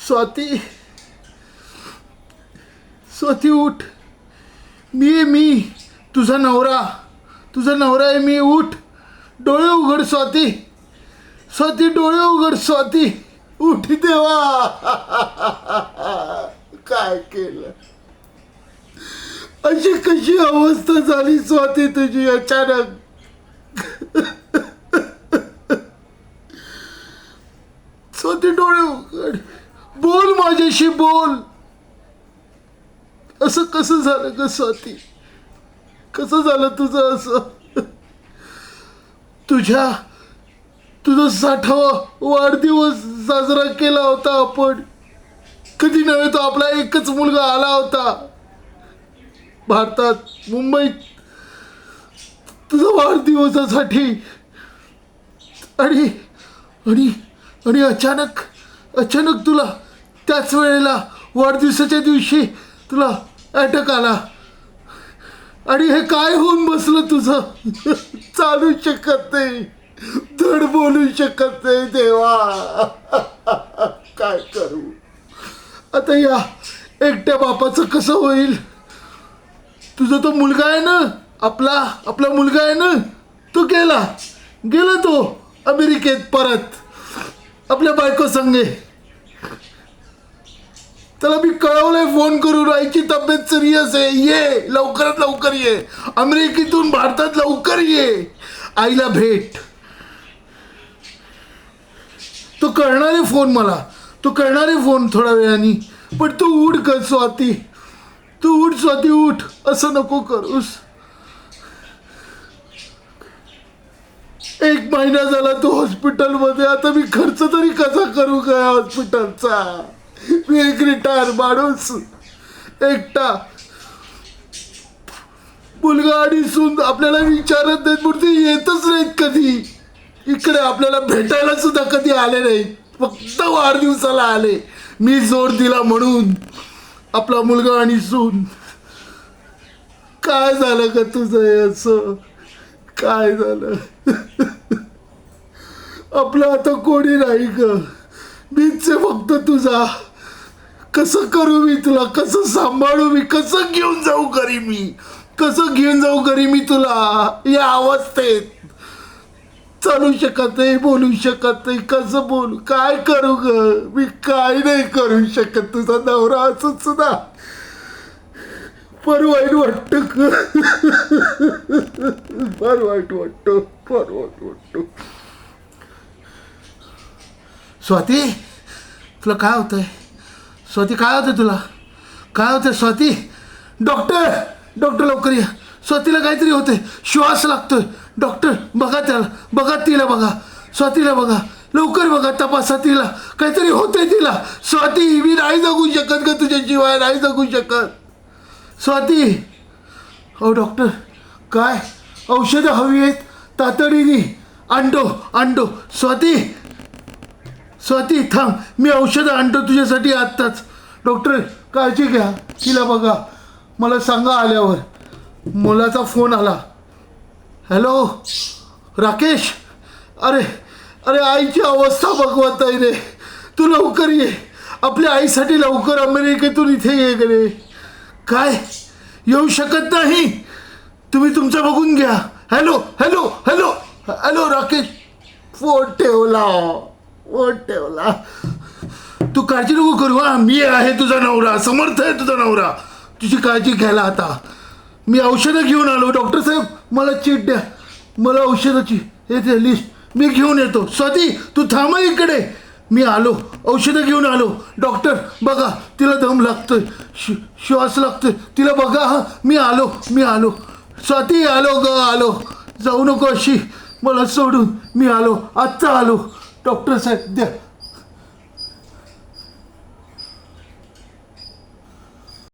स्वाती, स्वाती उठ. मी तुझा नवरा आहे मी. उठ, डोळे उघड स्वाती. स्वाती डोळे उघड स्वाती. उठ देवा. काय केलं? अशी कशी अवस्था झाली स्वाती तुझी अचानक? स्वाती डोळे उघड, बोल माझ्याशी, बोल. असं कसं झालं ग स्वाती? कसं झालं तुझं असं? तुझा 60वा वाढदिवस साजरा केला होता आपण. कधी नव्हे तो आपला एकच मुलगा आला होता भारतात, मुंबईत तुझा वाढदिवसासाठी. आणि आणि आणि अचानक तुला त्याच वेळेला वाढदिवसाच्या दिवशी तुला अटॅक आला. आणि हे काय होऊन बसलं तुझं? चालू शकत नाही, धड बोलू शकत नाही देवा. काय करू आता? या एकट्या बापाचं कसं होईल? तुझा तो मुलगा आहे ना, आपला मुलगा आहे ना, तो गेला तो अमेरिकेत परत आपल्या बायको संगे. त्याला मी कळवलंय फोन करून, आईची तब्येत सिरियस आहे, ये लवकरात लवकर ये, अमेरिकेतून भारतात लवकर ये, आईला भेट. तो करणारे फोन थोड्या वेळाने. पण तू उठ ग स्वाती, तू उठ स्वाती, उठ. असं नको करूस. 1 महिना झाला तो हॉस्पिटलमध्ये. आता मी खर्च तरी कसा करू काय हॉस्पिटलचा? मी एक रिटायर माणूस, एकटा. मुलगा आणि सून आपल्याला विचारत नाहीत, म्हणून ते येतच नाहीत कधी इकडे. आपल्याला भेटायला सुद्धा कधी आले नाहीत, फक्त वाढदिवसाला आले. मी जोर दिला म्हणून. आपला मुलगा आणि सून. काय झालं का तुझं असं? काय झालं? आपलं आता कोणी नाही ग, मीच फक्त तुझा. कसं करू मी तुला? कसं सांभाळू मी? कसं घेऊन जाऊ घरी मी तुला या अवस्थेत? चालू शकत नाही, बोलू शकत नाही. कसं बोलू? काय करू ग? मी काय नाही करू शकत. तुझा नवरा असं सुद्धा फार वाईट वाटतं ग. फार वाईट वाटतं. स्वाती, तुला काय होतंय? स्वाती काय होतं तुला? काय होतं स्वाती? डॉक्टर लवकर या. स्वातीला काहीतरी होतंय, श्वास लागतोय. डॉक्टर बघा त्याला, बघा तिला, बघा स्वातीला, बघा लवकर, बघा तपासा तिला, काहीतरी होतंय तिला. स्वाती, मी नाही जगू शकत ग तुझ्याशिवाय, नाही जगू शकत स्वाती. हो डॉक्टर, काय औषधं हवी आहेत तातडीने? आणतो स्वाती थांब, मी औषधं आणतो तुझ्यासाठी आत्ताच. डॉक्टर काळजी घ्या, तिला बघा, मला सांगा आल्यावर. मुलाचा फोन आला. हॅलो राकेश, अरे आईची अवस्था बघवत आहे रे, तू लवकर ये. आपल्या आईसाठी लवकर अमेरिकेतून इथे ये रे. काय येऊ शकत नाही? तुम्ही तुमचं बघून घ्या. हॅलो राकेश, फोन ठेवला. तू काळजी नको करू. मी आहे तुझा नवरा, समर्थ आहे तुझा नवरा, तुझी काळजी घ्यायला. आता मी औषधं घेऊन आलो. डॉक्टर साहेब मला चिट द्या, मला औषधाची हे लिस्ट मी घेऊन येतो. स्वाती तू थांब इकडे, मी आलो, औषधं घेऊन आलो. डॉक्टर बघा, तिला दम लागतोय, श्वास लागतोय, तिला बघा. मी आलो स्वाती, आलो. जाऊ नको अशी मला सोडून. मी आलो, आत्ता आलो. डॉक्टर साहेब द्या